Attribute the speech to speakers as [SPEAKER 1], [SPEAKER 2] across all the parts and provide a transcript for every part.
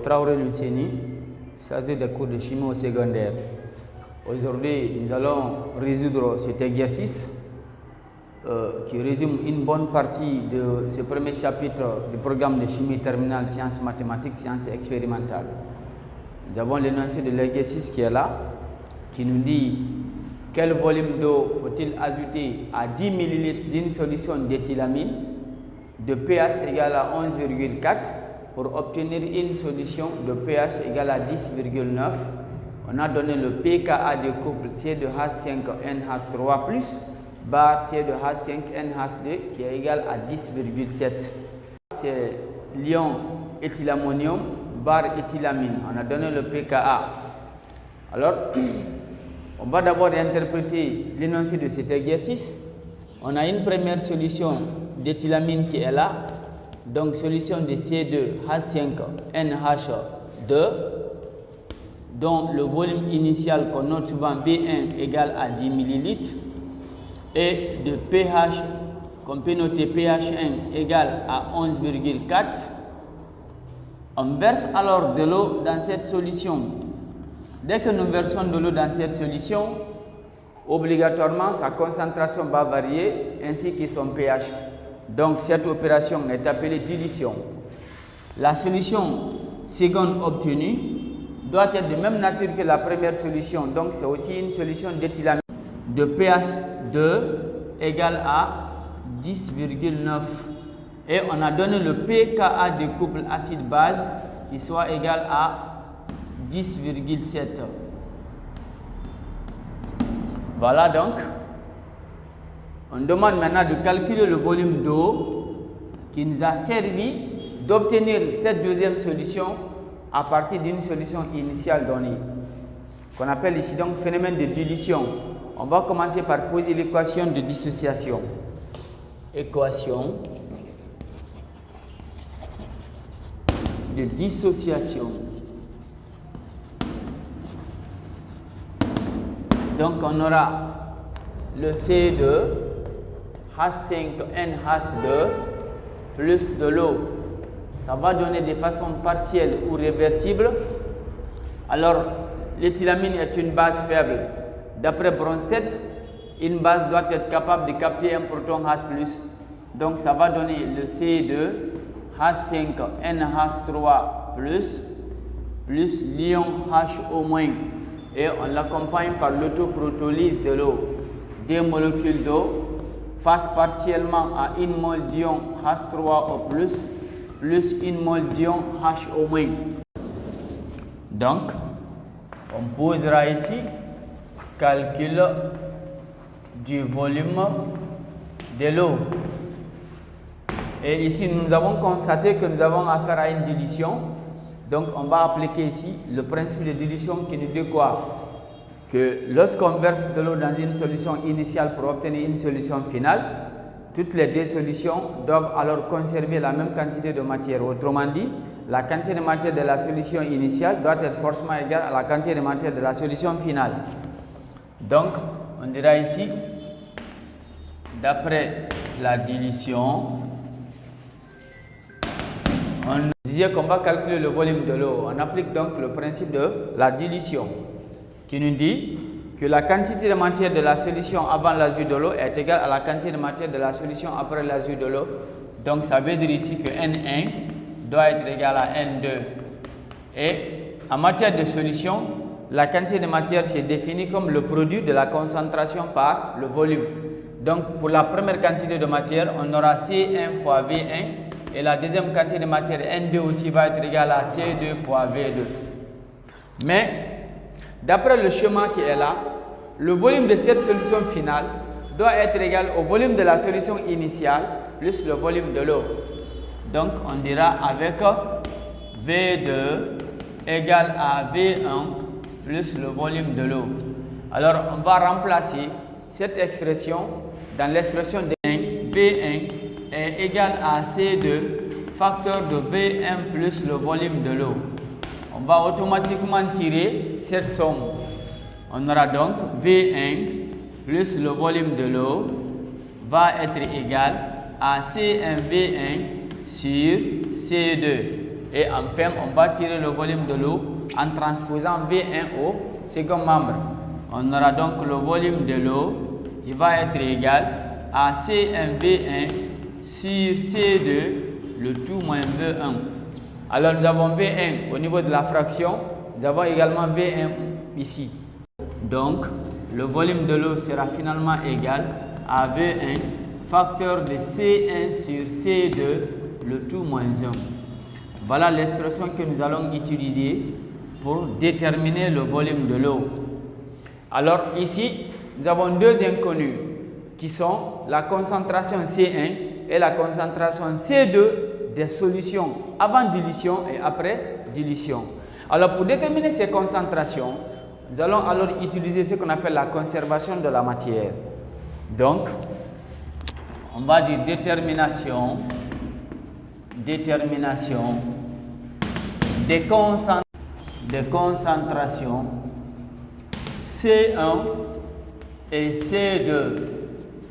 [SPEAKER 1] Traoré Luceni, chargé des cours de chimie au secondaire. Aujourd'hui, nous allons résoudre cet exercice qui résume une bonne partie de ce premier chapitre du programme de chimie terminale sciences mathématiques, sciences expérimentales. Nous avons l'énoncé de l'exercice qui est là, qui nous dit quel volume d'eau faut-il ajouter à 10 ml d'une solution d'éthylamine de pH égal à 11,4 pour obtenir une solution de pH égal à 10,9. On a donné le pKa du couple C2H5NH3 plus bar C2H5NH2 qui est égal à 10,7. C'est l'ion éthylammonium bar éthylamine. On a donné le pKa. Alors, on va d'abord interpréter l'énoncé de cet exercice. On a une première solution d'éthylamine qui est là. Donc, solution de C2H5NH2 dont le volume initial qu'on note souvent B1 égale à 10 ml et de pH qu'on peut noter pH1 égale à 11,4. On verse alors de l'eau dans cette solution. Dès que nous versons de l'eau dans cette solution, obligatoirement sa concentration va varier ainsi que son pH. Donc cette opération est appelée dilution. La solution seconde obtenue doit être de même nature que la première solution. Donc c'est aussi une solution d'éthylamine de pH 2 égale à 10,9. Et on a donné le pKa du couple acide-base qui soit égal à 10,7. Voilà donc. On demande maintenant de calculer le volume d'eau qui nous a servi d'obtenir cette deuxième solution à partir d'une solution initiale donnée, qu'on appelle ici donc phénomène de dilution. On va commencer par poser l'équation de dissociation. Équation de dissociation. Donc on aura le C2H5NH2 plus de l'eau. Ça va donner de façon partielle ou réversible. Alors, l'éthylamine est une base faible. D'après Bronsted, une base doit être capable de capter un proton H+. Donc, ça va donner le C2H5NH3 plus l'ion HO-. Et on l'accompagne par l'autoprotolyse de l'eau. 2 molécules d'eau passent partiellement à 1 mol d'ion H3O+, plus 1 mol d'ion HO-. Donc, on posera ici calcul du volume de l'eau. Et ici, nous avons constaté que nous avons affaire à une dilution. Donc, on va appliquer ici le principe de dilution qui nous dit quoi? Que lorsqu'on verse de l'eau dans une solution initiale pour obtenir une solution finale, toutes les deux solutions doivent alors conserver la même quantité de matière. Autrement dit, la quantité de matière de la solution initiale doit être forcément égale à la quantité de matière de la solution finale. Donc, on dira ici, d'après la dilution, on disait qu'on va calculer le volume de l'eau. On applique donc le principe de la dilution qui nous dit que la quantité de matière de la solution avant l'ajout de l'eau est égale à la quantité de matière de la solution après l'ajout de l'eau. Donc ça veut dire ici que N1 doit être égal à N2. Et en matière de solution, la quantité de matière c'est définie comme le produit de la concentration par le volume. Donc pour la première quantité de matière, on aura C1 fois V1 et la deuxième quantité de matière N2 aussi va être égale à C2 fois V2. Mais d'après le schéma qui est là, le volume de cette solution finale doit être égal au volume de la solution initiale plus le volume de l'eau. Donc, on dira avec V2 égale à V1 plus le volume de l'eau. Alors, on va remplacer cette expression dans l'expression de V1 est égal à C2 facteur de V1 plus le volume de l'eau. On va automatiquement tirer cette somme. On aura donc V1 plus le volume de l'eau va être égal à C1V1 sur C2. Et enfin, on va tirer le volume de l'eau en transposant V1 au second membre. On aura donc le volume de l'eau qui va être égal à C1V1 sur C2, le tout moins V1. Alors nous avons V1 au niveau de la fraction, nous avons également V1 ici. Donc le volume de l'eau sera finalement égal à V1 facteur de C1 sur C2, le tout moins 1. Voilà l'expression que nous allons utiliser pour déterminer le volume de l'eau. Alors ici, nous avons deux inconnus qui sont la concentration C1 et la concentration C2 des solutions avant dilution et après dilution. Alors pour déterminer ces concentrations, nous allons alors utiliser ce qu'on appelle la conservation de la matière. Donc, on va dire détermination des concentrations C1 et C2.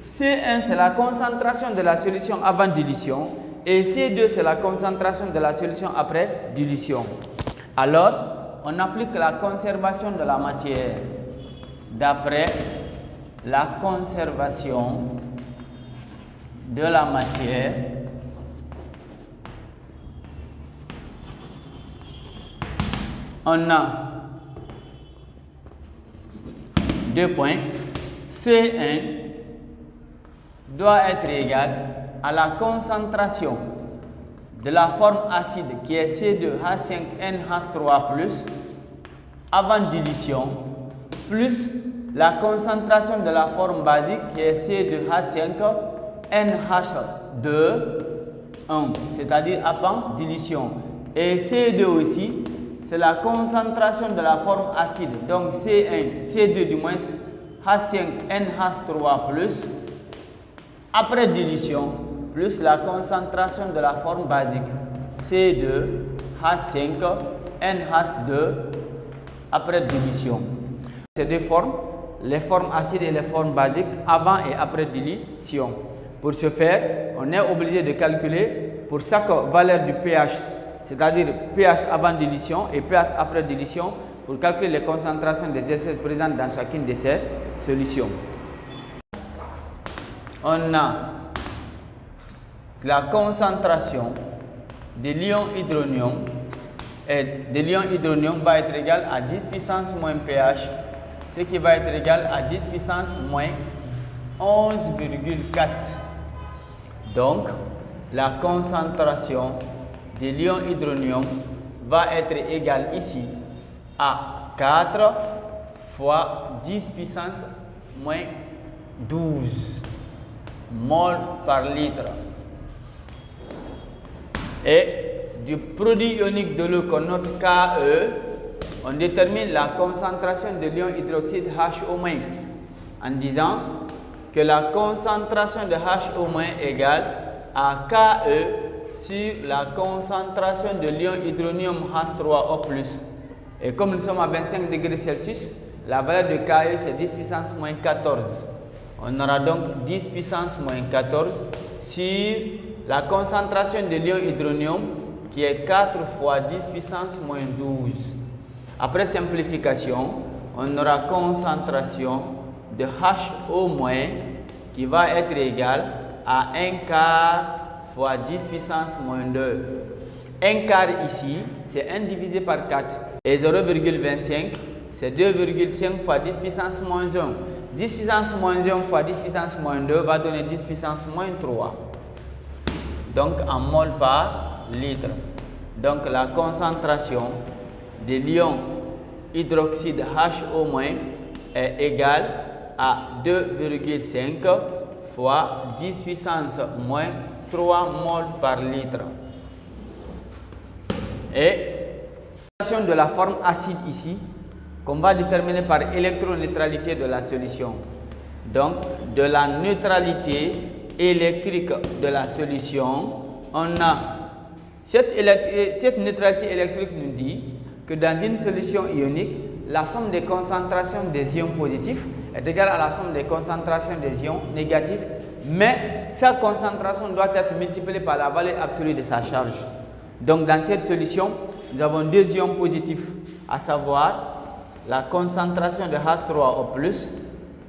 [SPEAKER 1] C1 c'est la concentration de la solution avant dilution et C2 c'est la concentration de la solution après dilution. Alors, on applique la conservation de la matière d'après la conservation de la matière on a 2 points. C1 doit être égal à la concentration de la forme acide qui est C2H5NH3+, avant dilution, plus la concentration de la forme basique qui est C2H5NH2, c'est-à-dire avant dilution. Et C2 aussi, c'est la concentration de la forme acide, donc C1, C2 du moins H5NH3+, après dilution, plus la concentration de la forme basique C2H5NH2 après dilution. Ces deux formes, les formes acides et les formes basiques avant et après dilution. Pour ce faire, on est obligé de calculer pour chaque valeur du pH, c'est-à-dire pH avant dilution et pH après dilution, pour calculer les concentrations des espèces présentes dans chacune de ces solutions. On a la concentration de l'ion hydronium, et de l'ion hydronium va être égal à 10 puissance moins pH, ce qui va être égal à 10 puissance moins 11,4. Donc, la concentration de l'ion hydronium va être égale ici à 4 fois 10 puissance moins 12 mol par litre. Et du produit ionique de l'eau qu'on note KE, on détermine la concentration de l'ion hydroxyde HO- en disant que la concentration de HO- est égale à KE sur la concentration de l'ion hydronium H3O+. Et comme nous sommes à 25 degrés Celsius, la valeur de KE c'est 10 puissance moins 14. On aura donc 10 puissance moins 14 sur la concentration de l'ion hydronium qui est 4 fois 10 puissance moins 12. Après simplification, on aura concentration de HO- qui va être égale à 1 quart fois 10 puissance moins 2. 1 quart ici, c'est 1 divisé par 4. Et 0,25, c'est 2,5 fois 10 puissance moins 1. 10 puissance moins 1 fois 10 puissance moins 2 va donner 10 puissance moins 3. Donc en mol par litre. Donc la concentration de l'ion hydroxyde HO- est égale à 2,5 fois 10 puissance moins 3 mol par litre. Et de la forme acide ici, qu'on va déterminer par électroneutralité de la solution. Donc, de la neutralité électrique de la solution, on a cette neutralité électrique nous dit que dans une solution ionique, la somme des concentrations des ions positifs est égale à la somme des concentrations des ions négatifs, mais sa concentration doit être multipliée par la valeur absolue de sa charge. Donc dans cette solution, nous avons deux ions positifs, à savoir la concentration de H3O+,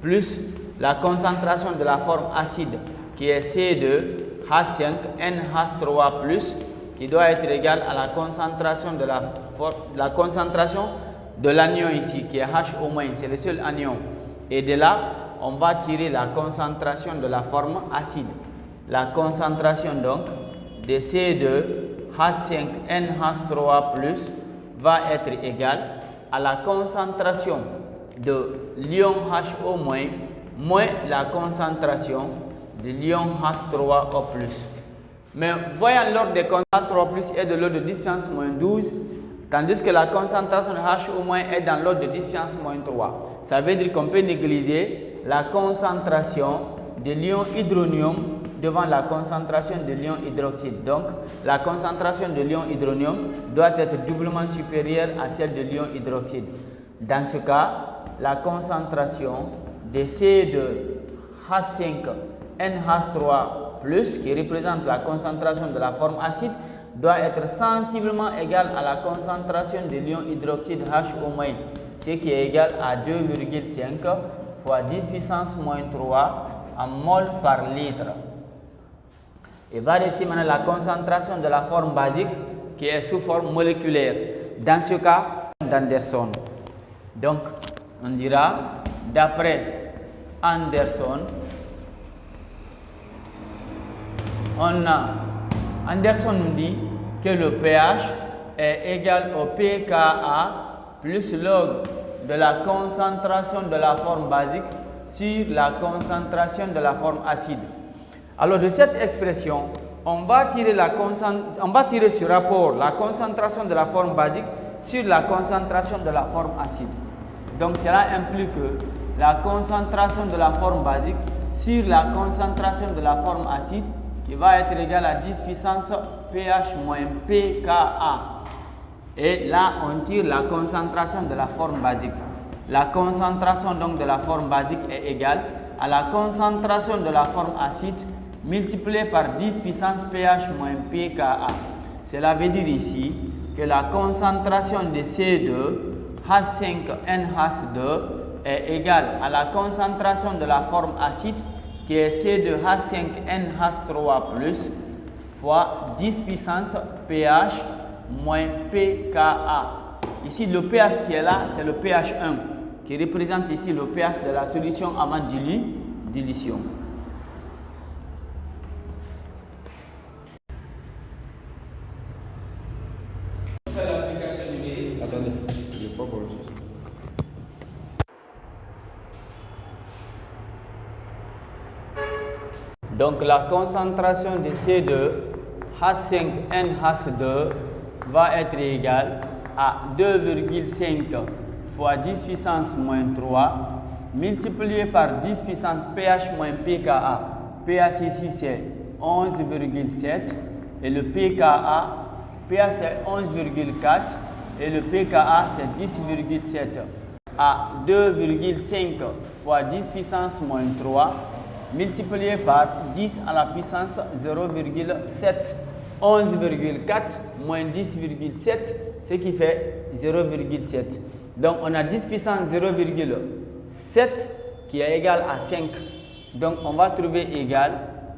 [SPEAKER 1] plus la concentration de la forme acide qui est C2H5NH3+, qui doit être égale à la concentration de l'anion ici, qui est HO-, c'est le seul anion. Et de là, on va tirer la concentration de la forme acide. La concentration donc de C2H5NH3+ va être égale à la concentration de l'ion HO- moins la concentration de l'ion H3O+. Mais voyons l'ordre des concentrations H3+ est de l'ordre de 10 puissance moins 12, tandis que la concentration de HO- est dans l'ordre de 10 puissance moins 3. Ça veut dire qu'on peut négliger la concentration de l'ion hydronium devant la concentration de l'ion hydroxyde. Donc, la concentration de l'ion hydronium doit être doublement supérieure à celle de l'ion hydroxyde. Dans ce cas, la concentration de C2H5NH3+, qui représente la concentration de la forme acide, doit être sensiblement égale à la concentration de l'ion hydroxyde HO-, ce qui est égal à 2,5 fois 10 puissance moins 3 en mol par litre. Et va ici maintenant la concentration de la forme basique qui est sous forme moléculaire. Dans ce cas, d'Anderson. Donc, on dira, d'après Anderson, Anderson nous dit que le pH est égal au pKa plus log de la concentration de la forme basique sur la concentration de la forme acide. Alors de cette expression, on va tirer ce rapport, la concentration de la forme basique sur la concentration de la forme acide. Donc cela implique que la concentration de la forme basique sur la concentration de la forme acide qui va être égale à 10 puissance pH moins pKa. Et là, on tire la concentration de la forme basique. La concentration donc de la forme basique est égale à la concentration de la forme acide multipliée par 10 puissance pH moins pKa. Cela veut dire ici que la concentration de C2H5NH2 est égale à la concentration de la forme acide qui est C2H5NH3+ fois 10 puissance pH moins pKa. Ici, le pH qui est là, c'est le pH 1 qui représente ici le pH de la solution avant dilution. Donc la concentration de C2H5NH2 va être égale à 2,5 fois 10 puissance moins 3 multiplié par 10 puissance pH moins pKa. pH ici c'est 11,7 et le pKa, pH c'est 11,4 et le pKa c'est 10,7. À 2,5 fois 10 puissance moins 3 multiplié par 10 à la puissance 0,7. 11,4 moins 10,7, ce qui fait 0,7. Donc on a 10 puissance 0,7 qui est égal à 5. Donc on va trouver égal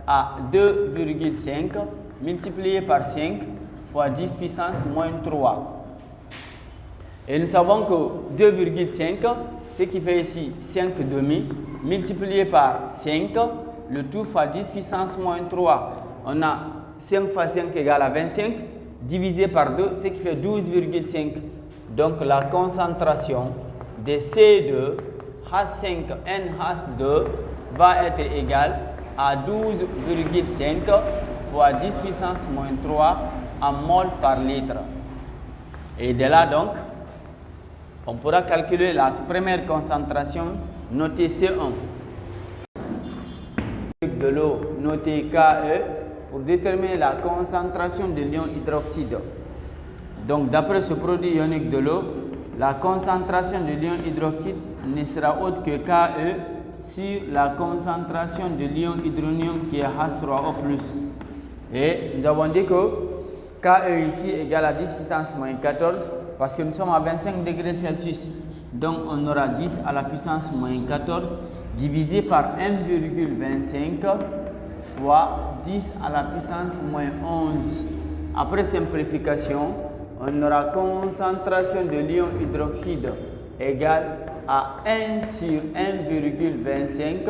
[SPEAKER 1] à 2,5 multiplié par 5 fois 10 puissance moins 3. Et nous savons que 2,5, ce qui fait ici 5 demi, multiplié par 5, le tout fois 10 puissance moins 3. On a 5 fois 5 égale à 25, divisé par 2, ce qui fait 12,5. Donc la concentration de C2H5NH2 va être égale à 12,5 fois 10 puissance moins 3 en mol par litre. Et de là donc, on pourra calculer la première concentration notée C1. De l'eau notée KE pour déterminer la concentration de l'ion hydroxyde. Donc d'après ce produit ionique de l'eau, la concentration de l'ion hydroxyde ne sera autre que KE sur la concentration de l'ion hydronium qui est H3O+. Et nous avons dit que KE ici égale à 10 puissance moins 14 parce que nous sommes à 25 degrés Celsius. Donc on aura 10 à la puissance moins 14 divisé par 1,25 fois 10 à la puissance moins 11. Après simplification, on aura concentration de l'ion hydroxyde égale à 1 sur 1,25,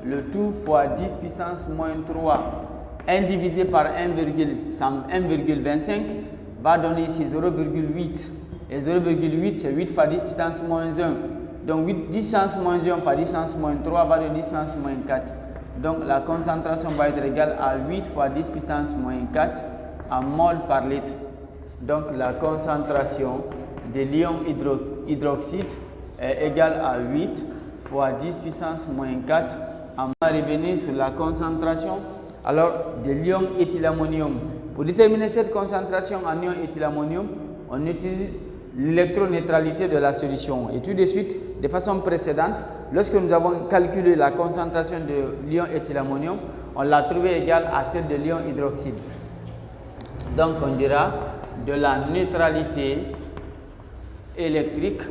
[SPEAKER 1] le tout fois 10 puissance moins 3. 1 divisé par 1,25 va donner ici 0,8. Et 0,8 c'est 8 fois 10 puissance moins 1. Donc 10 puissance moins 1 fois 10 puissance moins 3 va donner 10 puissance moins 4. Donc la concentration va être égale à 8 fois 10 puissance moins 4 en mol par litre. Donc la concentration de l'ion hydroxyde est égale à 8 fois 10 puissance moins 4. On va revenir sur la concentration alors de l'ion éthylammonium. Pour déterminer cette concentration en ion éthylammonium, on utilise l'électroneutralité de la solution. Et tout de suite, de façon précédente, lorsque nous avons calculé la concentration de l'ion éthylammonium, on l'a trouvé égale à celle de l'ion hydroxyde. Donc on dira de la neutralité électrique,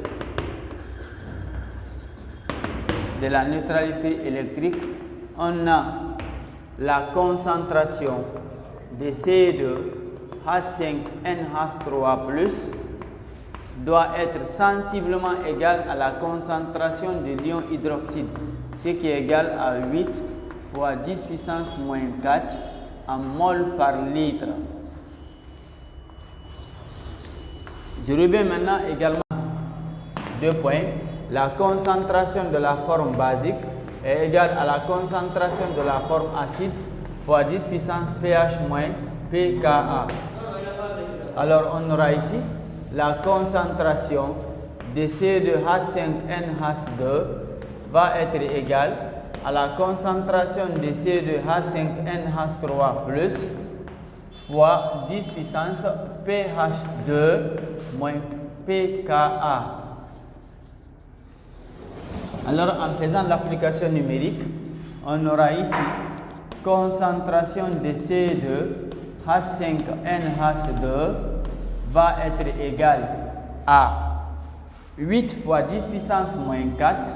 [SPEAKER 1] on a la concentration de C2H5NH3+ doit être sensiblement égale à la concentration de l'ion hydroxyde, ce qui est égal à 8 fois 10 puissance moins 4 en mol par litre. Je reviens maintenant également 2 points. La concentration de la forme basique est égale à la concentration de la forme acide fois 10 puissance pH moins pKa. Alors on aura ici la concentration de C2H5NH2 va être égale à la concentration de C2H5NH3+ fois 10 puissance pH2 moins pKa. Alors en faisant l'application numérique, on aura ici concentration de C2H5NH2 va être égale à 8 fois 10 puissance moins 4,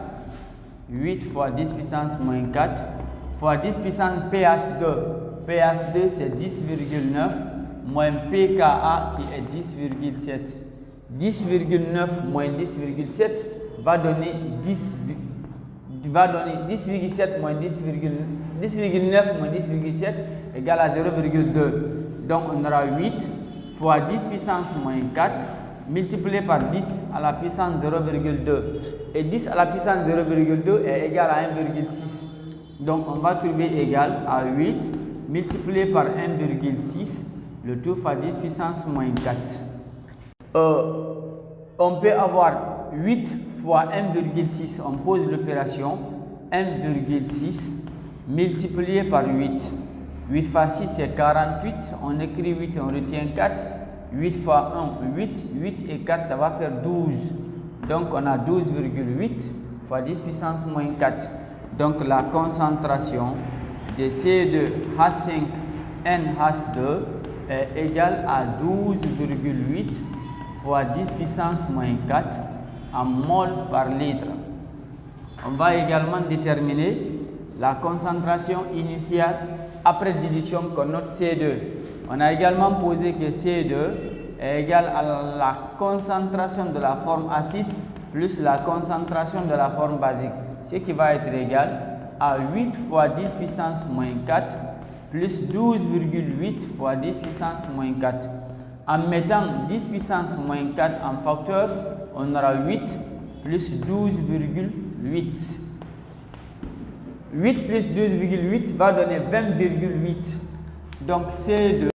[SPEAKER 1] 8 fois 10 puissance moins 4 fois 10 puissance pH2. pH2 c'est 10,9 moins pKa qui est 10,7. 10,9 moins 10,7 va donner 10,7 moins 10,9 moins 10,7 égale à 0,2. Donc on aura 8 fois 10 puissance moins 4 multiplié par 10 à la puissance 0,2. Et 10 à la puissance 0,2 est égal à 1,6. Donc on va trouver égal à 8 multiplié par 1,6, le tout fois 10 puissance moins 4. On peut avoir 8 fois 1,6, on pose l'opération 1,6 multiplié par 8. 8 fois 6 c'est 48, on écrit 8, on retient 4. 8 fois 1, 8, 8 et 4 ça va faire 12. Donc on a 12,8 fois 10 puissance moins 4. Donc la concentration de C2H5NH2 est égale à 12,8 fois 10 puissance moins 4 en mol par litre. On va également déterminer la concentration initiale après dilution qu'on note C2. On a également posé que C2 est égal à la concentration de la forme acide plus la concentration de la forme basique, ce qui va être égal à 8 fois 10 puissance moins 4 plus 12,8 fois 10 puissance moins 4. En mettant 10 puissance moins 4 en facteur, on aura 8 plus 12,8. 8 plus 12,8 va donner 20,8. Donc C2